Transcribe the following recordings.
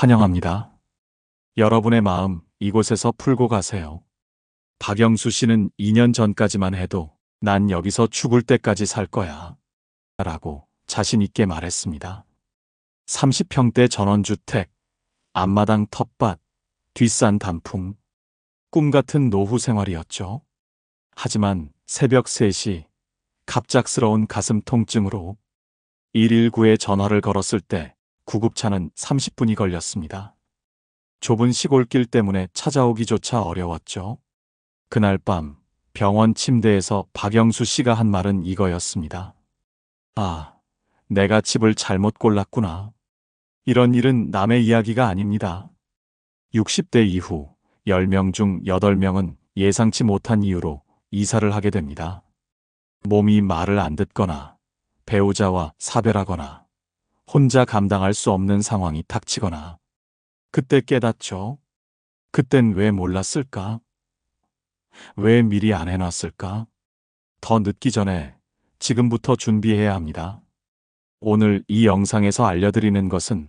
환영합니다. 여러분의 마음 이곳에서 풀고 가세요. 박영수 씨는 2년 전까지만 해도 난 여기서 죽을 때까지 살 거야. 라고 자신 있게 말했습니다. 30평대 전원주택, 앞마당 텃밭, 뒷산 단풍. 꿈 같은 노후 생활이었죠. 하지만 새벽 3시 갑작스러운 가슴 통증으로 119에 전화를 걸었을 때 구급차는 30분이 걸렸습니다. 좁은 시골길 때문에 찾아오기조차 어려웠죠. 그날 밤 병원 침대에서 박영수 씨가 한 말은 이거였습니다. 아, 내가 집을 잘못 골랐구나. 이런 일은 남의 이야기가 아닙니다. 60대 이후 10명 중 8명은 예상치 못한 이유로 이사를 하게 됩니다. 몸이 말을 안 듣거나, 배우자와 사별하거나, 혼자 감당할 수 없는 상황이 닥치거나. 그때 깨닫죠. 그땐 왜 몰랐을까? 왜 미리 안 해놨을까? 더 늦기 전에 지금부터 준비해야 합니다. 오늘 이 영상에서 알려드리는 것은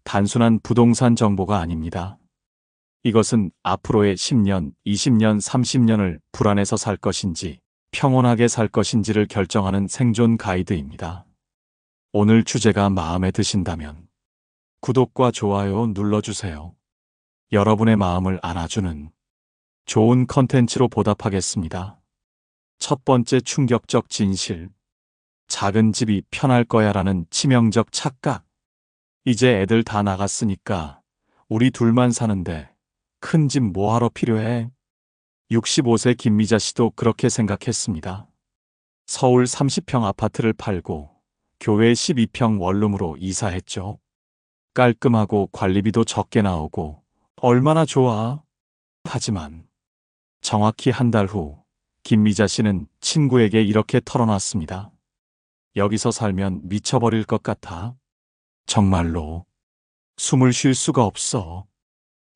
단순한 부동산 정보가 아닙니다. 이것은 앞으로의 10년, 20년, 30년을 불안해서 살 것인지 평온하게 살 것인지를 결정하는 생존 가이드입니다. 오늘 주제가 마음에 드신다면 구독과 좋아요 눌러주세요. 여러분의 마음을 안아주는 좋은 컨텐츠로 보답하겠습니다. 첫 번째 충격적 진실. 작은 집이 편할 거야 라는 치명적 착각. 이제 애들 다 나갔으니까 우리 둘만 사는데 큰 집 뭐하러 필요해? 65세 김미자 씨도 그렇게 생각했습니다. 서울 30평 아파트를 팔고 교외 12평 원룸으로 이사했죠. 깔끔하고 관리비도 적게 나오고 얼마나 좋아. 하지만 정확히 한 달 후 김미자 씨는 친구에게 이렇게 털어놨습니다. 여기서 살면 미쳐버릴 것 같아. 정말로 숨을 쉴 수가 없어.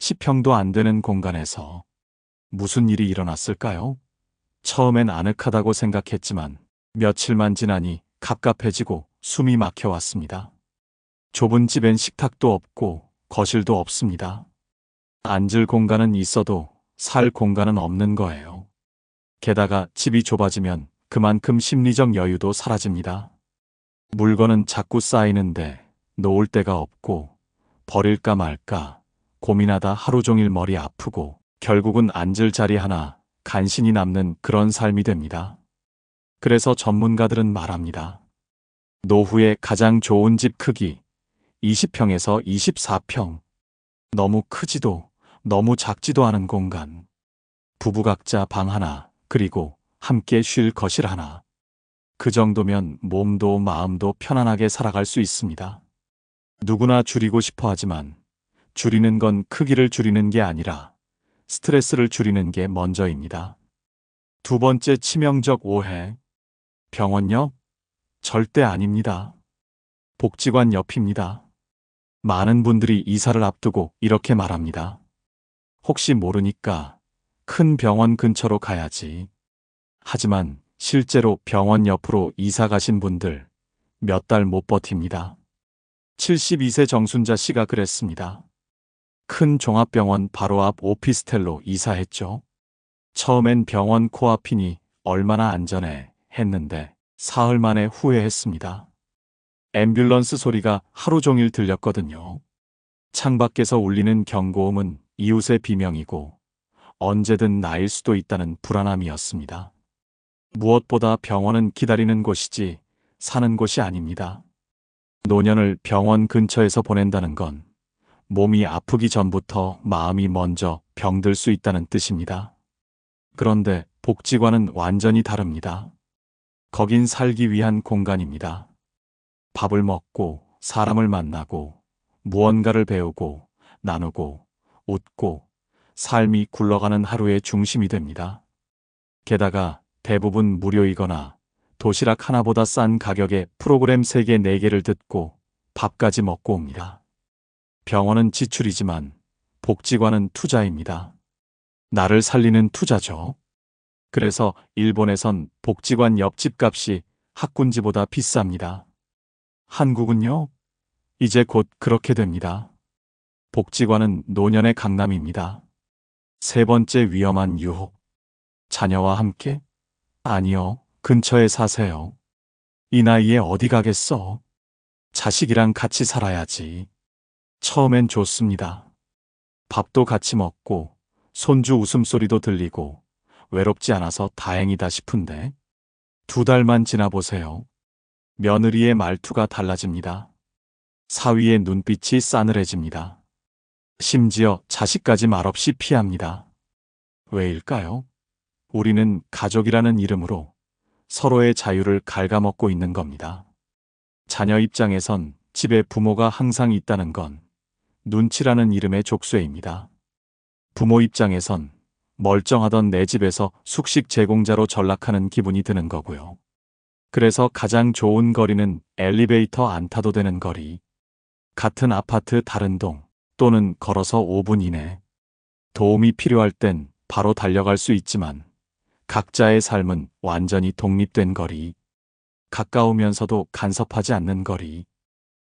10평도 안 되는 공간에서 무슨 일이 일어났을까요? 처음엔 아늑하다고 생각했지만 며칠만 지나니 갑갑해지고 숨이 막혀왔습니다. 좁은 집엔 식탁도 없고 거실도 없습니다. 앉을 공간은 있어도 살 공간은 없는 거예요. 게다가 집이 좁아지면 그만큼 심리적 여유도 사라집니다. 물건은 자꾸 쌓이는데 놓을 데가 없고 버릴까 말까 고민하다 하루 종일 머리 아프고 결국은 앉을 자리 하나 간신히 남는 그런 삶이 됩니다. 그래서 전문가들은 말합니다. 노후의 가장 좋은 집 크기 20평에서 24평. 너무 크지도 너무 작지도 않은 공간. 부부 각자 방 하나, 그리고 함께 쉴 거실 하나. 그 정도면 몸도 마음도 편안하게 살아갈 수 있습니다. 누구나 줄이고 싶어 하지만 줄이는 건 크기를 줄이는 게 아니라 스트레스를 줄이는 게 먼저입니다. 두 번째 치명적 오해. 병원 옆? 절대 아닙니다. 복지관 옆입니다. 많은 분들이 이사를 앞두고 이렇게 말합니다. 혹시 모르니까 큰 병원 근처로 가야지. 하지만 실제로 병원 옆으로 이사 가신 분들 몇 달 못 버팁니다. 72세 정순자 씨가 그랬습니다. 큰 종합병원 바로 앞 오피스텔로 이사했죠. 처음엔 병원 코앞이니 얼마나 안전해 했는데 사흘 만에 후회했습니다. 앰뷸런스 소리가 하루 종일 들렸거든요. 창밖에서 울리는 경고음은 이웃의 비명이고 언제든 나일 수도 있다는 불안함이었습니다. 무엇보다 병원은 기다리는 곳이지 사는 곳이 아닙니다. 노년을 병원 근처에서 보낸다는 건 몸이 아프기 전부터 마음이 먼저 병들 수 있다는 뜻입니다. 그런데 복지관은 완전히 다릅니다. 거긴 살기 위한 공간입니다. 밥을 먹고 사람을 만나고 무언가를 배우고 나누고 웃고 삶이 굴러가는 하루의 중심이 됩니다. 게다가 대부분 무료이거나 도시락 하나보다 싼 가격에 프로그램 3개, 4개를 듣고 밥까지 먹고 옵니다. 병원은 지출이지만 복지관은 투자입니다. 나를 살리는 투자죠. 그래서 일본에선 복지관 옆집 값이 학군지보다 비쌉니다. 한국은요? 이제 곧 그렇게 됩니다. 복지관은 노년의 강남입니다. 세 번째 위험한 유혹. 자녀와 함께? 아니요, 근처에 사세요. 이 나이에 어디 가겠어? 자식이랑 같이 살아야지. 처음엔 좋습니다. 밥도 같이 먹고, 손주 웃음소리도 들리고, 외롭지 않아서 다행이다 싶은데, 2달만 지나보세요. 며느리의 말투가 달라집니다. 사위의 눈빛이 싸늘해집니다. 심지어 자식까지 말없이 피합니다. 왜일까요? 우리는 가족이라는 이름으로 서로의 자유를 갉아먹고 있는 겁니다. 자녀 입장에선 집에 부모가 항상 있다는 건 눈치라는 이름의 족쇄입니다. 부모 입장에선 멀쩡하던 내 집에서 숙식 제공자로 전락하는 기분이 드는 거고요. 그래서 가장 좋은 거리는 엘리베이터 안 타도 되는 거리. 같은 아파트 다른 동 또는 걸어서 5분 이내. 도움이 필요할 땐 바로 달려갈 수 있지만 각자의 삶은 완전히 독립된 거리. 가까우면서도 간섭하지 않는 거리.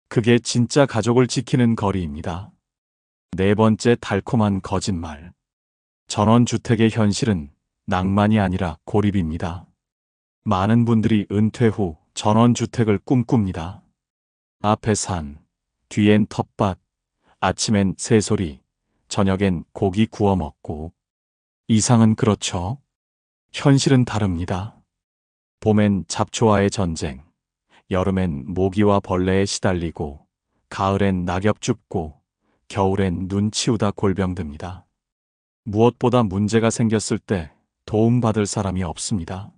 그게 진짜 가족을 지키는 거리입니다. 네 번째 달콤한 거짓말. 전원주택의 현실은 낭만이 아니라 고립입니다. 많은 분들이 은퇴 후 전원주택을 꿈꿉니다. 앞에 산, 뒤엔 텃밭, 아침엔 새소리, 저녁엔 고기 구워 먹고. 이상은 그렇죠. 현실은 다릅니다. 봄엔 잡초와의 전쟁, 여름엔 모기와 벌레에 시달리고, 가을엔 낙엽 줍고, 겨울엔 눈 치우다 골병듭니다. 무엇보다 문제가 생겼을 때 도움받을 사람이 없습니다.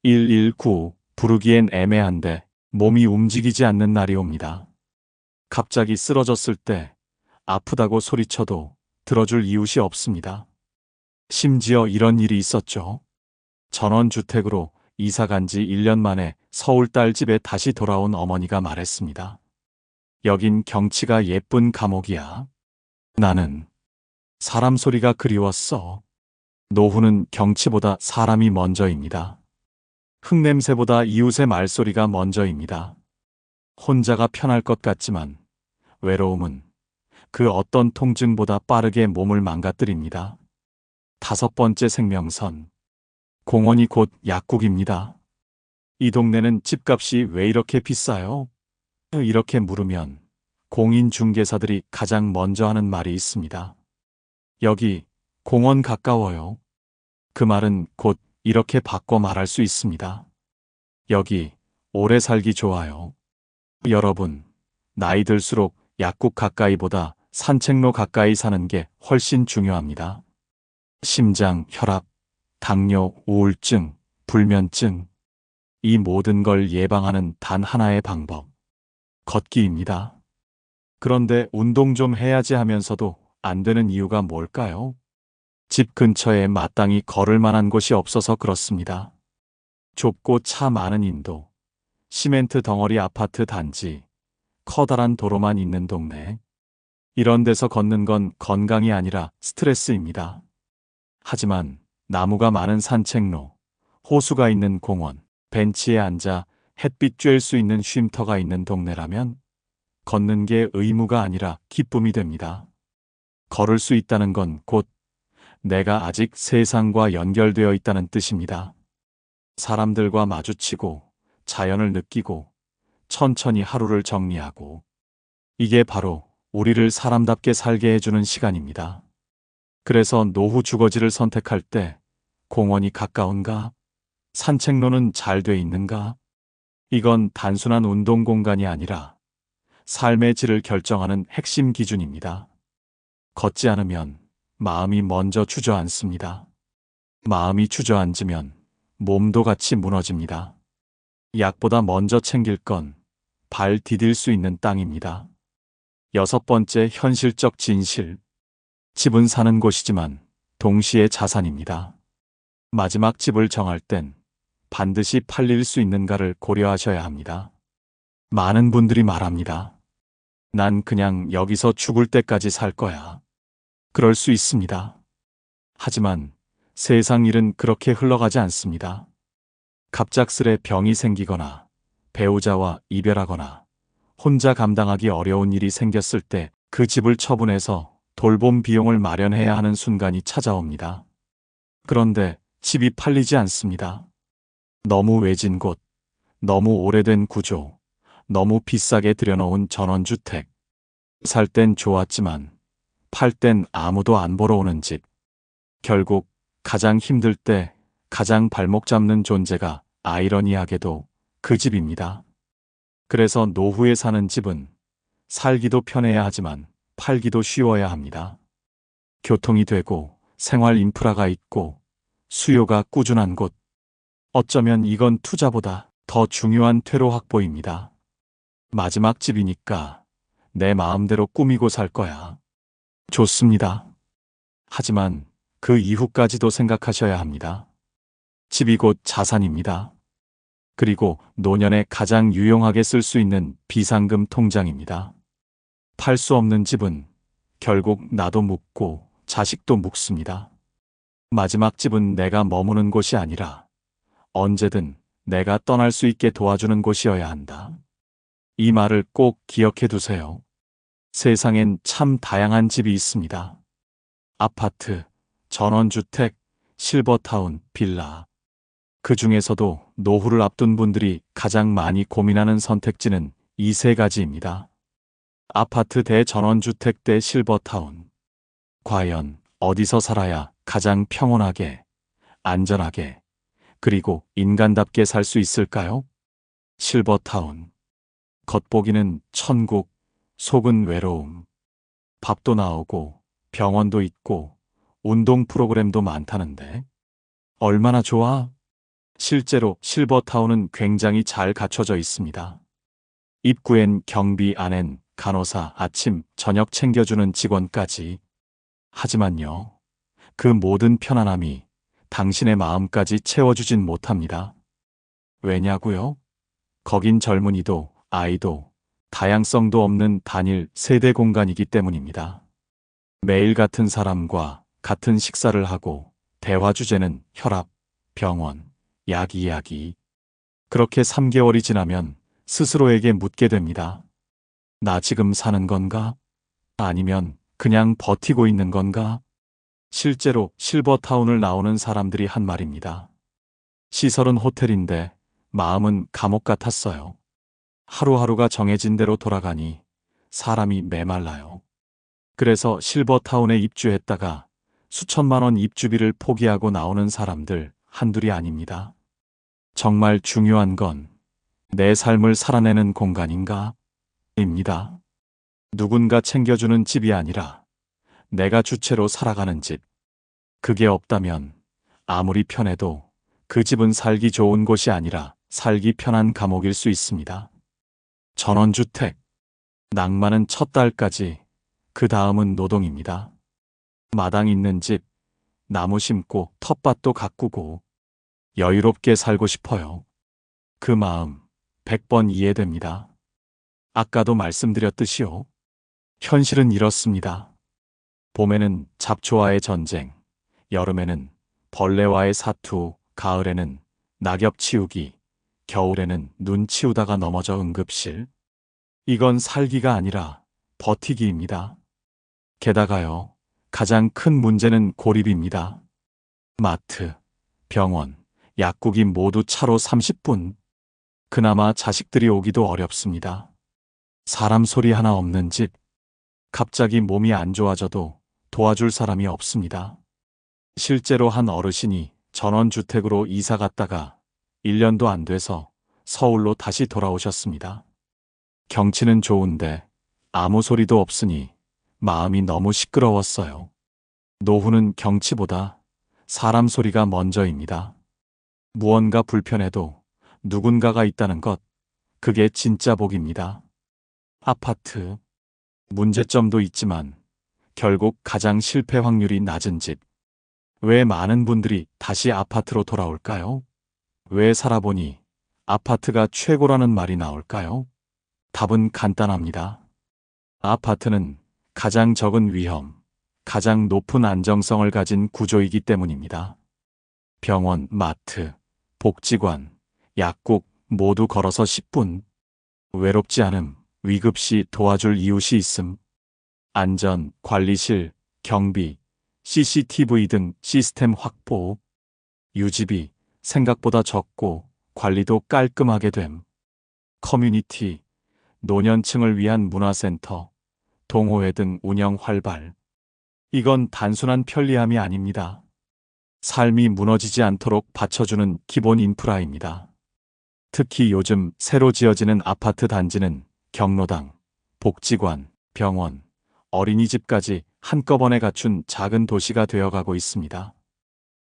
119 부르기엔 애매한데 몸이 움직이지 않는 날이 옵니다. 갑자기 쓰러졌을 때 아프다고 소리쳐도 들어줄 이웃이 없습니다. 심지어 이런 일이 있었죠. 전원주택으로 이사 간 지 1년 만에 서울 딸 집에 다시 돌아온 어머니가 말했습니다. 여긴 경치가 예쁜 감옥이야. 나는 사람 소리가 그리웠어. 노후는 경치보다 사람이 먼저입니다. 흙냄새보다 이웃의 말소리가 먼저입니다. 혼자가 편할 것 같지만 외로움은 그 어떤 통증보다 빠르게 몸을 망가뜨립니다. 5번째 생명선. 공원이 곧 약국입니다. 이 동네는 집값이 왜 이렇게 비싸요? 이렇게 물으면 공인중개사들이 가장 먼저 하는 말이 있습니다. 여기 공원 가까워요. 그 말은 곧 이렇게 바꿔 말할 수 있습니다. 여기 오래 살기 좋아요. 여러분, 나이 들수록 약국 가까이보다 산책로 가까이 사는 게 훨씬 중요합니다. 심장, 혈압, 당뇨, 우울증, 불면증, 이 모든 걸 예방하는 단 하나의 방법. 걷기입니다. 그런데 운동 좀 해야지 하면서도 안 되는 이유가 뭘까요? 집 근처에 마땅히 걸을 만한 곳이 없어서 그렇습니다. 좁고 차 많은 인도, 시멘트 덩어리 아파트 단지, 커다란 도로만 있는 동네. 이런 데서 걷는 건 건강이 아니라 스트레스입니다. 하지만 나무가 많은 산책로, 호수가 있는 공원, 벤치에 앉아 햇빛 쬐일 수 있는 쉼터가 있는 동네라면 걷는 게 의무가 아니라 기쁨이 됩니다. 걸을 수 있다는 건 곧 내가 아직 세상과 연결되어 있다는 뜻입니다. 사람들과 마주치고 자연을 느끼고 천천히 하루를 정리하고, 이게 바로 우리를 사람답게 살게 해주는 시간입니다. 그래서 노후 주거지를 선택할 때 공원이 가까운가? 산책로는 잘 돼 있는가? 이건 단순한 운동 공간이 아니라 삶의 질을 결정하는 핵심 기준입니다. 걷지 않으면 마음이 먼저 주저앉습니다. 마음이 주저앉으면 몸도 같이 무너집니다. 약보다 먼저 챙길 건 발 디딜 수 있는 땅입니다. 6번째 현실적 진실. 집은 사는 곳이지만 동시에 자산입니다. 마지막 집을 정할 땐 반드시 팔릴 수 있는가를 고려하셔야 합니다. 많은 분들이 말합니다. 난 그냥 여기서 죽을 때까지 살 거야. 그럴 수 있습니다. 하지만 세상 일은 그렇게 흘러가지 않습니다. 갑작스레 병이 생기거나 배우자와 이별하거나 혼자 감당하기 어려운 일이 생겼을 때 그 집을 처분해서 돌봄 비용을 마련해야 하는 순간이 찾아옵니다. 그런데 집이 팔리지 않습니다. 너무 외진 곳, 너무 오래된 구조, 너무 비싸게 들여놓은 전원주택. 살 땐 좋았지만 팔 땐 아무도 안 보러 오는 집. 결국 가장 힘들 때 가장 발목 잡는 존재가 아이러니하게도 그 집입니다. 그래서 노후에 사는 집은 살기도 편해야 하지만 팔기도 쉬워야 합니다. 교통이 되고 생활 인프라가 있고 수요가 꾸준한 곳. 어쩌면 이건 투자보다 더 중요한 퇴로 확보입니다. 마지막 집이니까 내 마음대로 꾸미고 살 거야. 좋습니다. 하지만 그 이후까지도 생각하셔야 합니다. 집이 곧 자산입니다. 그리고 노년에 가장 유용하게 쓸 수 있는 비상금 통장입니다. 팔 수 없는 집은 결국 나도 묵고 자식도 묵습니다. 마지막 집은 내가 머무는 곳이 아니라 언제든 내가 떠날 수 있게 도와주는 곳이어야 한다. 이 말을 꼭 기억해 두세요. 세상엔 참 다양한 집이 있습니다. 아파트, 전원주택, 실버타운, 빌라. 그 중에서도 노후를 앞둔 분들이 가장 많이 고민하는 선택지는 이 세 가지입니다. 아파트 대 전원주택 대 실버타운. 과연 어디서 살아야 가장 평온하게, 안전하게, 그리고 인간답게 살 수 있을까요? 실버타운. 겉보기는 천국, 속은 외로움. 밥도 나오고 병원도 있고 운동 프로그램도 많다는데 얼마나 좋아? 실제로 실버타운은 굉장히 잘 갖춰져 있습니다. 입구엔 경비, 안엔 간호사, 아침, 저녁 챙겨주는 직원까지. 하지만요, 그 모든 편안함이 당신의 마음까지 채워주진 못합니다. 왜냐고요? 거긴 젊은이도 아이도 다양성도 없는 단일 세대 공간이기 때문입니다. 매일 같은 사람과 같은 식사를 하고 대화 주제는 혈압, 병원, 약 이야기. 그렇게 3개월이 지나면 스스로에게 묻게 됩니다. 나 지금 사는 건가? 아니면 그냥 버티고 있는 건가? 실제로 실버타운을 나오는 사람들이 한 말입니다. 시설은 호텔인데 마음은 감옥 같았어요. 하루하루가 정해진 대로 돌아가니 사람이 메말라요. 그래서 실버타운에 입주했다가 수천만 원 입주비를 포기하고 나오는 사람들 한둘이 아닙니다. 정말 중요한 건 내 삶을 살아내는 공간인가? 입니다. 누군가 챙겨주는 집이 아니라 내가 주체로 살아가는 집. 그게 없다면 아무리 편해도 그 집은 살기 좋은 곳이 아니라 살기 편한 감옥일 수 있습니다. 전원주택. 낭만은 첫 달까지, 그 다음은 노동입니다. 마당 있는 집, 나무 심고 텃밭도 가꾸고 여유롭게 살고 싶어요. 그 마음 100번 이해됩니다. 아까도 말씀드렸듯이요. 현실은 이렇습니다. 봄에는 잡초와의 전쟁, 여름에는 벌레와의 사투, 가을에는 낙엽 치우기, 겨울에는 눈 치우다가 넘어져 응급실. 이건 살기가 아니라 버티기입니다. 게다가요, 가장 큰 문제는 고립입니다. 마트, 병원, 약국이 모두 차로 30분. 그나마 자식들이 오기도 어렵습니다. 사람 소리 하나 없는 집. 갑자기 몸이 안 좋아져도 도와줄 사람이 없습니다. 실제로 한 어르신이 전원주택으로 이사 갔다가 1년도 안 돼서 서울로 다시 돌아오셨습니다. 경치는 좋은데 아무 소리도 없으니 마음이 너무 시끄러웠어요. 노후는 경치보다 사람 소리가 먼저입니다. 무언가 불편해도 누군가가 있다는 것, 그게 진짜 복입니다. 아파트. 문제점도 있지만 결국 가장 실패 확률이 낮은 집. 왜 많은 분들이 다시 아파트로 돌아올까요? 왜 살아보니 아파트가 최고라는 말이 나올까요? 답은 간단합니다. 아파트는 가장 적은 위험, 가장 높은 안정성을 가진 구조이기 때문입니다. 병원, 마트, 복지관, 약국 모두 걸어서 10분. 외롭지 않음, 위급시 도와줄 이웃이 있음. 안전, 관리실, 경비, CCTV 등 시스템 확보, 유지비 생각보다 적고 관리도 깔끔하게 됨. 커뮤니티, 노년층을 위한 문화센터, 동호회 등 운영 활발. 이건 단순한 편리함이 아닙니다. 삶이 무너지지 않도록 받쳐주는 기본 인프라입니다. 특히 요즘 새로 지어지는 아파트 단지는 경로당, 복지관, 병원, 어린이집까지 한꺼번에 갖춘 작은 도시가 되어가고 있습니다.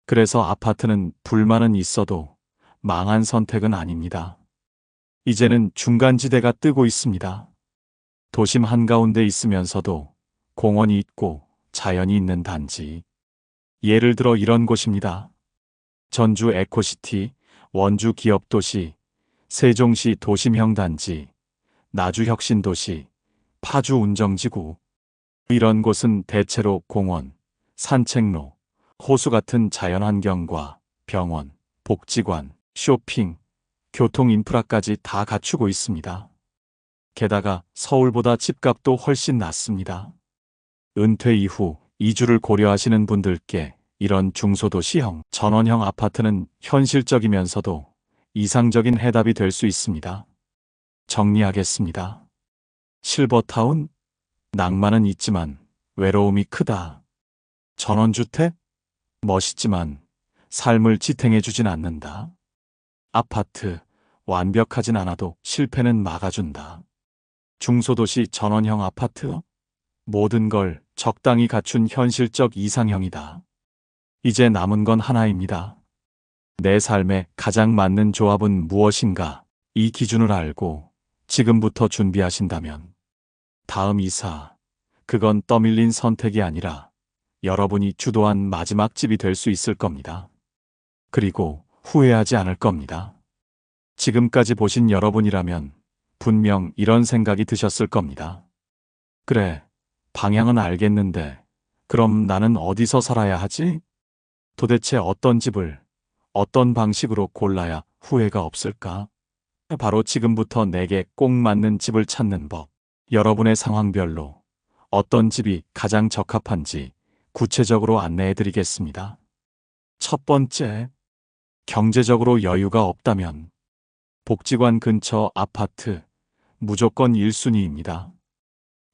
그래서 아파트는 불만은 있어도 망한 선택은 아닙니다. 이제는 중간지대가 뜨고 있습니다. 도심 한가운데 있으면서도 공원이 있고 자연이 있는 단지. 예를 들어 이런 곳입니다. 전주 에코시티, 원주 기업도시, 세종시 도심형 단지, 나주 혁신도시, 파주 운정지구. 이런 곳은 대체로 공원, 산책로, 호수 같은 자연환경과 병원, 복지관, 쇼핑, 교통 인프라까지 다 갖추고 있습니다. 게다가 서울보다 집값도 훨씬 낮습니다. 은퇴 이후 이주를 고려하시는 분들께 이런 중소도시형, 전원형 아파트는 현실적이면서도 이상적인 해답이 될 수 있습니다. 정리하겠습니다. 실버타운? 낭만은 있지만 외로움이 크다. 전원주택? 멋있지만 삶을 지탱해주진 않는다. 아파트, 완벽하진 않아도 실패는 막아준다. 중소도시 전원형 아파트? 모든 걸 적당히 갖춘 현실적 이상형이다. 이제 남은 건 하나입니다. 내 삶에 가장 맞는 조합은 무엇인가? 이 기준을 알고 지금부터 준비하신다면 다음 이사, 그건 떠밀린 선택이 아니라 여러분이 주도한 마지막 집이 될 수 있을 겁니다. 그리고 후회하지 않을 겁니다. 지금까지 보신 여러분이라면 분명 이런 생각이 드셨을 겁니다. 그래, 방향은 알겠는데 그럼 나는 어디서 살아야 하지? 도대체 어떤 집을, 어떤 방식으로 골라야 후회가 없을까? 바로 지금부터 내게 꼭 맞는 집을 찾는 법. 여러분의 상황별로 어떤 집이 가장 적합한지 구체적으로 안내해 드리겠습니다. 첫 번째, 경제적으로 여유가 없다면 복지관 근처 아파트 무조건 1순위입니다.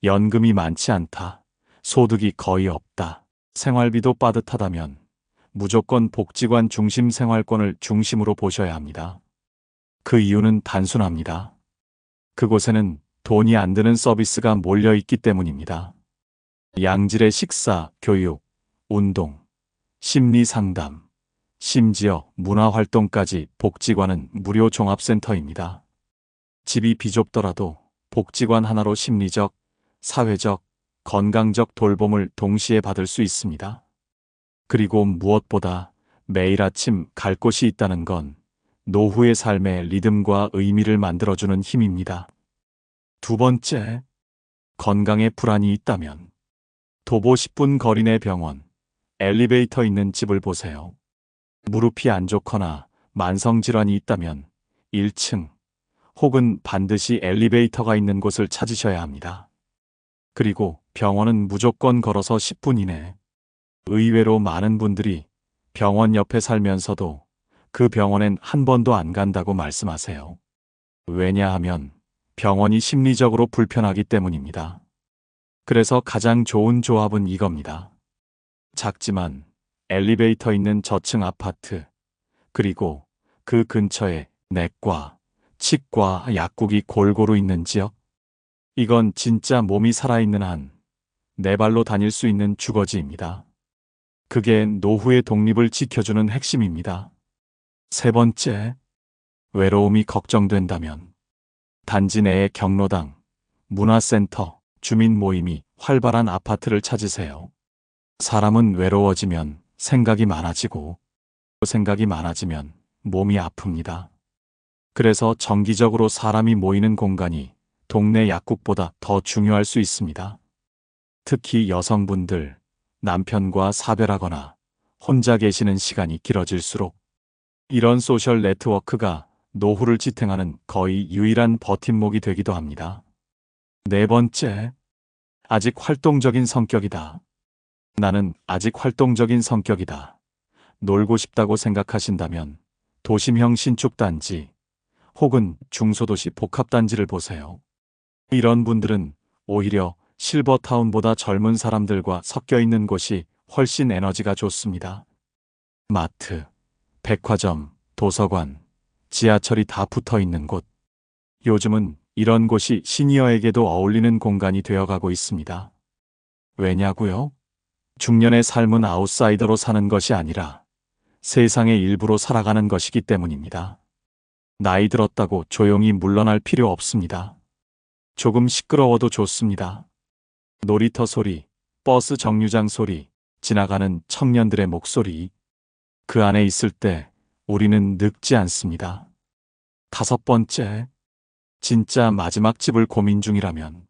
연금이 많지 않다. 소득이 거의 없다. 생활비도 빠듯하다면 무조건 복지관 중심 생활권을 중심으로 보셔야 합니다. 그 이유는 단순합니다. 그곳에는 돈이 안 드는 서비스가 몰려 있기 때문입니다. 양질의 식사, 교육, 운동, 심리 상담, 심지어 문화활동까지 복지관은 무료 종합센터입니다. 집이 비좁더라도 복지관 하나로 심리적, 사회적, 건강적 돌봄을 동시에 받을 수 있습니다. 그리고 무엇보다 매일 아침 갈 곳이 있다는 건 노후의 삶의 리듬과 의미를 만들어주는 힘입니다. 두 번째, 건강에 불안이 있다면 도보 10분 거리 내 병원, 엘리베이터 있는 집을 보세요. 무릎이 안 좋거나 만성질환이 있다면 1층 혹은 반드시 엘리베이터가 있는 곳을 찾으셔야 합니다. 그리고 병원은 무조건 걸어서 10분 이내. 의외로 많은 분들이 병원 옆에 살면서도 그 병원엔 한 번도 안 간다고 말씀하세요. 왜냐하면 병원이 심리적으로 불편하기 때문입니다. 그래서 가장 좋은 조합은 이겁니다. 작지만 엘리베이터 있는 저층 아파트, 그리고 그 근처에 내과, 치과, 약국이 골고루 있는 지역. 이건 진짜 몸이 살아있는 한 내 발로 다닐 수 있는 주거지입니다. 그게 노후의 독립을 지켜주는 핵심입니다. 세 번째, 외로움이 걱정된다면 단지 내의 경로당, 문화센터, 주민 모임이 활발한 아파트를 찾으세요. 사람은 외로워지면 생각이 많아지고 생각이 많아지면 몸이 아픕니다. 그래서 정기적으로 사람이 모이는 공간이 동네 약국보다 더 중요할 수 있습니다. 특히 여성분들, 남편과 사별하거나 혼자 계시는 시간이 길어질수록 이런 소셜 네트워크가 노후를 지탱하는 거의 유일한 버팀목이 되기도 합니다. 네 번째, 아직 활동적인 성격이다. 나는 아직 활동적인 성격이다. 놀고 싶다고 생각하신다면 도심형 신축단지 혹은 중소도시 복합단지를 보세요. 이런 분들은 오히려 실버타운보다 젊은 사람들과 섞여 있는 곳이 훨씬 에너지가 좋습니다. 마트, 백화점, 도서관, 지하철이 다 붙어 있는 곳. 요즘은 이런 곳이 시니어에게도 어울리는 공간이 되어가고 있습니다. 왜냐고요? 중년의 삶은 아웃사이더로 사는 것이 아니라 세상의 일부로 살아가는 것이기 때문입니다. 나이 들었다고 조용히 물러날 필요 없습니다. 조금 시끄러워도 좋습니다. 놀이터 소리, 버스 정류장 소리, 지나가는 청년들의 목소리. 그 안에 있을 때 우리는 늙지 않습니다. 5번째, 진짜 마지막 집을 고민 중이라면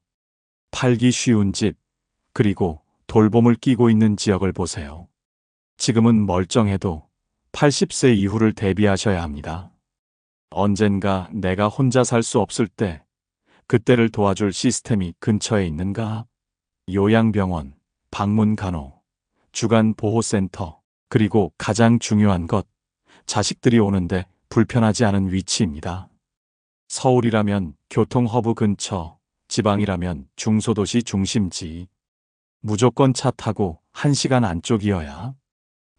팔기 쉬운 집, 그리고 돌봄을 끼고 있는 지역을 보세요. 지금은 멀쩡해도 80세 이후를 대비하셔야 합니다. 언젠가 내가 혼자 살 수 없을 때 그때를 도와줄 시스템이 근처에 있는가? 요양병원, 방문간호, 주간보호센터, 그리고 가장 중요한 것, 자식들이 오는데 불편하지 않은 위치입니다. 서울이라면 교통허브 근처, 지방이라면 중소도시 중심지. 무조건 차 타고 1시간 안쪽이어야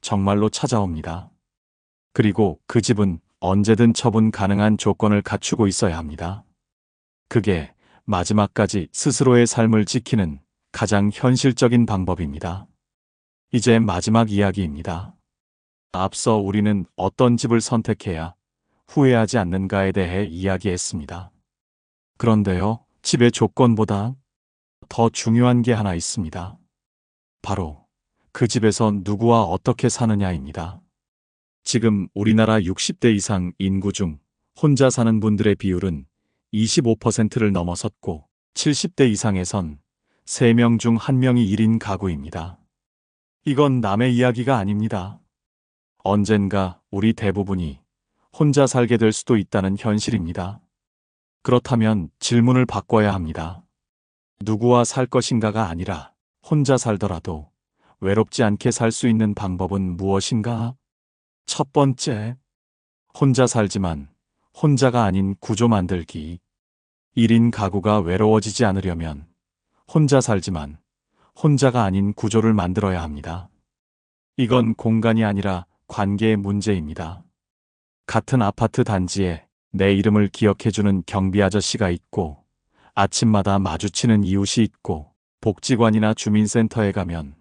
정말로 찾아옵니다. 그리고 그 집은 언제든 처분 가능한 조건을 갖추고 있어야 합니다. 그게 마지막까지 스스로의 삶을 지키는 가장 현실적인 방법입니다. 이제 마지막 이야기입니다. 앞서 우리는 어떤 집을 선택해야 후회하지 않는가에 대해 이야기했습니다. 그런데요, 집의 조건보다 더 중요한 게 하나 있습니다. 바로 그 집에서 누구와 어떻게 사느냐입니다. 지금 우리나라 60대 이상 인구 중 혼자 사는 분들의 비율은 25%를 넘어섰고 70대 이상에선 3명 중 1명이 1인 가구입니다. 이건 남의 이야기가 아닙니다. 언젠가 우리 대부분이 혼자 살게 될 수도 있다는 현실입니다. 그렇다면 질문을 바꿔야 합니다. 누구와 살 것인가가 아니라 혼자 살더라도 외롭지 않게 살 수 있는 방법은 무엇인가? 첫 번째, 혼자 살지만 혼자가 아닌 구조 만들기. 1인 가구가 외로워지지 않으려면 혼자 살지만 혼자가 아닌 구조를 만들어야 합니다. 이건 공간이 아니라 관계의 문제입니다. 같은 아파트 단지에 내 이름을 기억해주는 경비 아저씨가 있고 아침마다 마주치는 이웃이 있고 복지관이나 주민센터에 가면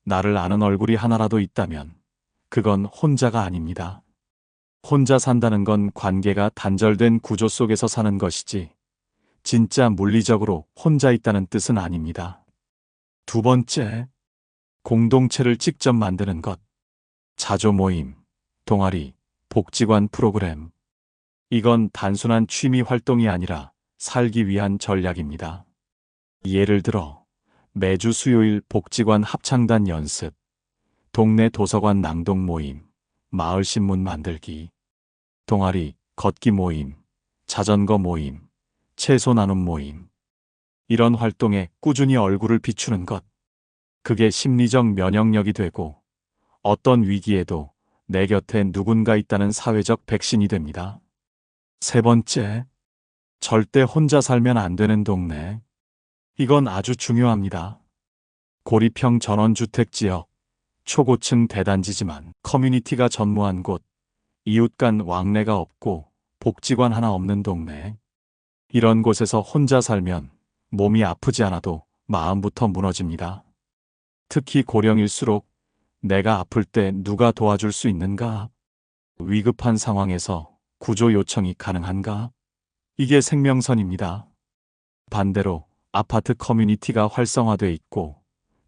나를 아는 얼굴이 하나라도 있다면 그건 혼자가 아닙니다. 혼자 산다는 건 관계가 단절된 구조 속에서 사는 것이지 진짜 물리적으로 혼자 있다는 뜻은 아닙니다. 두 번째, 공동체를 직접 만드는 것. 자조 모임, 동아리, 복지관 프로그램. 이건 단순한 취미 활동이 아니라 살기 위한 전략입니다. 예를 들어 매주 수요일 복지관 합창단 연습, 동네 도서관 낭독 모임, 마을 신문 만들기, 동아리, 걷기 모임, 자전거 모임, 채소 나눔 모임. 이런 활동에 꾸준히 얼굴을 비추는 것. 그게 심리적 면역력이 되고 어떤 위기에도 내 곁에 누군가 있다는 사회적 백신이 됩니다. 세 번째, 절대 혼자 살면 안 되는 동네. 이건 아주 중요합니다. 고립형 전원주택 지역, 초고층 대단지지만 커뮤니티가 전무한 곳, 이웃 간 왕래가 없고 복지관 하나 없는 동네. 이런 곳에서 혼자 살면 몸이 아프지 않아도 마음부터 무너집니다. 특히 고령일수록 내가 아플 때 누가 도와줄 수 있는가? 위급한 상황에서 구조 요청이 가능한가? 이게 생명선입니다. 반대로 아파트 커뮤니티가 활성화돼 있고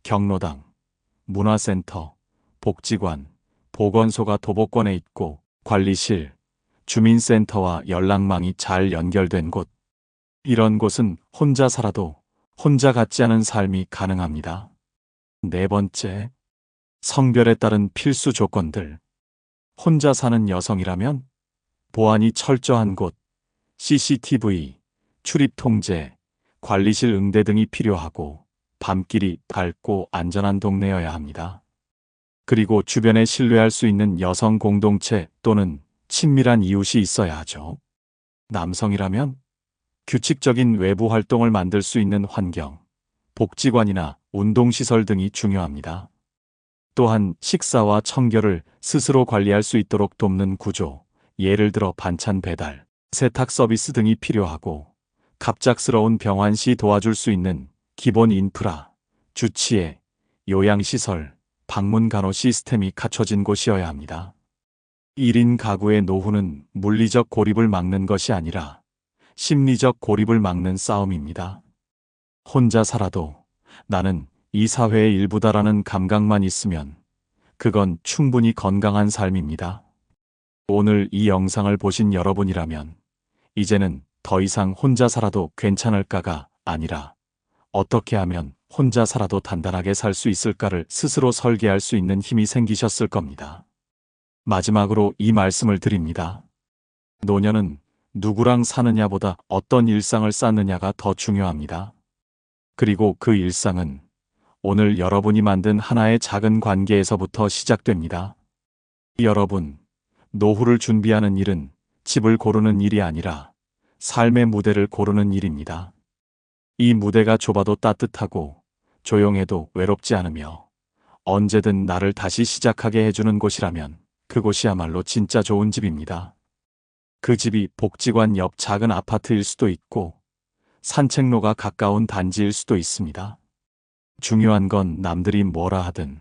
경로당, 문화센터, 복지관, 보건소가 도보권에 있고 관리실, 주민센터와 연락망이 잘 연결된 곳. 이런 곳은 혼자 살아도 혼자 같지 않은 삶이 가능합니다. 네 번째, 성별에 따른 필수 조건들. 혼자 사는 여성이라면 보안이 철저한 곳, CCTV, 출입 통제, 관리실 응대 등이 필요하고 밤길이 밝고 안전한 동네여야 합니다. 그리고 주변에 신뢰할 수 있는 여성 공동체 또는 친밀한 이웃이 있어야 하죠. 남성이라면 규칙적인 외부 활동을 만들 수 있는 환경, 복지관이나 운동시설 등이 중요합니다. 또한 식사와 청결을 스스로 관리할 수 있도록 돕는 구조, 예를 들어 반찬 배달, 세탁 서비스 등이 필요하고, 갑작스러운 병환 시 도와줄 수 있는 기본 인프라, 주치의, 요양시설, 방문 간호 시스템이 갖춰진 곳이어야 합니다. 1인 가구의 노후는 물리적 고립을 막는 것이 아니라 심리적 고립을 막는 싸움입니다. 혼자 살아도 나는 이 사회의 일부다라는 감각만 있으면 그건 충분히 건강한 삶입니다. 오늘 이 영상을 보신 여러분이라면 이제는 더 이상 혼자 살아도 괜찮을까가 아니라 어떻게 하면 혼자 살아도 단단하게 살 수 있을까를 스스로 설계할 수 있는 힘이 생기셨을 겁니다. 마지막으로 이 말씀을 드립니다. 노년은 누구랑 사느냐보다 어떤 일상을 쌓느냐가 더 중요합니다. 그리고 그 일상은 오늘 여러분이 만든 하나의 작은 관계에서부터 시작됩니다. 여러분, 노후를 준비하는 일은 집을 고르는 일이 아니라 삶의 무대를 고르는 일입니다. 이 무대가 좁아도 따뜻하고 조용해도 외롭지 않으며 언제든 나를 다시 시작하게 해주는 곳이라면 그곳이야말로 진짜 좋은 집입니다. 그 집이 복지관 옆 작은 아파트일 수도 있고 산책로가 가까운 단지일 수도 있습니다. 중요한 건 남들이 뭐라 하든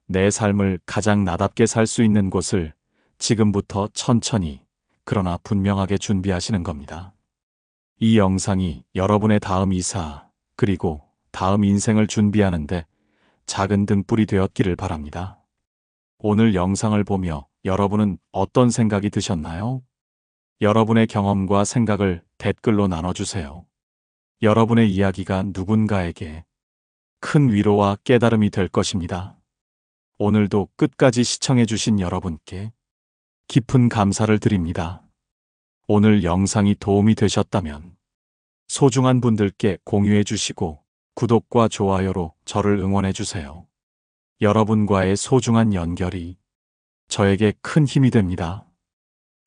내 삶을 가장 나답게 살 수 있는 곳을 지금부터 천천히 그러나 분명하게 준비하시는 겁니다. 이 영상이 여러분의 다음 이사 그리고 다음 인생을 준비하는데 작은 등불이 되었기를 바랍니다. 오늘 영상을 보며 여러분은 어떤 생각이 드셨나요? 여러분의 경험과 생각을 댓글로 나눠주세요. 여러분의 이야기가 누군가에게 큰 위로와 깨달음이 될 것입니다. 오늘도 끝까지 시청해주신 여러분께 깊은 감사를 드립니다. 오늘 영상이 도움이 되셨다면 소중한 분들께 공유해 주시고 구독과 좋아요로 저를 응원해 주세요. 여러분과의 소중한 연결이 저에게 큰 힘이 됩니다.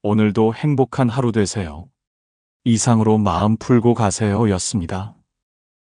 오늘도 행복한 하루 되세요. 이상으로 마음 풀고 가세요 였습니다.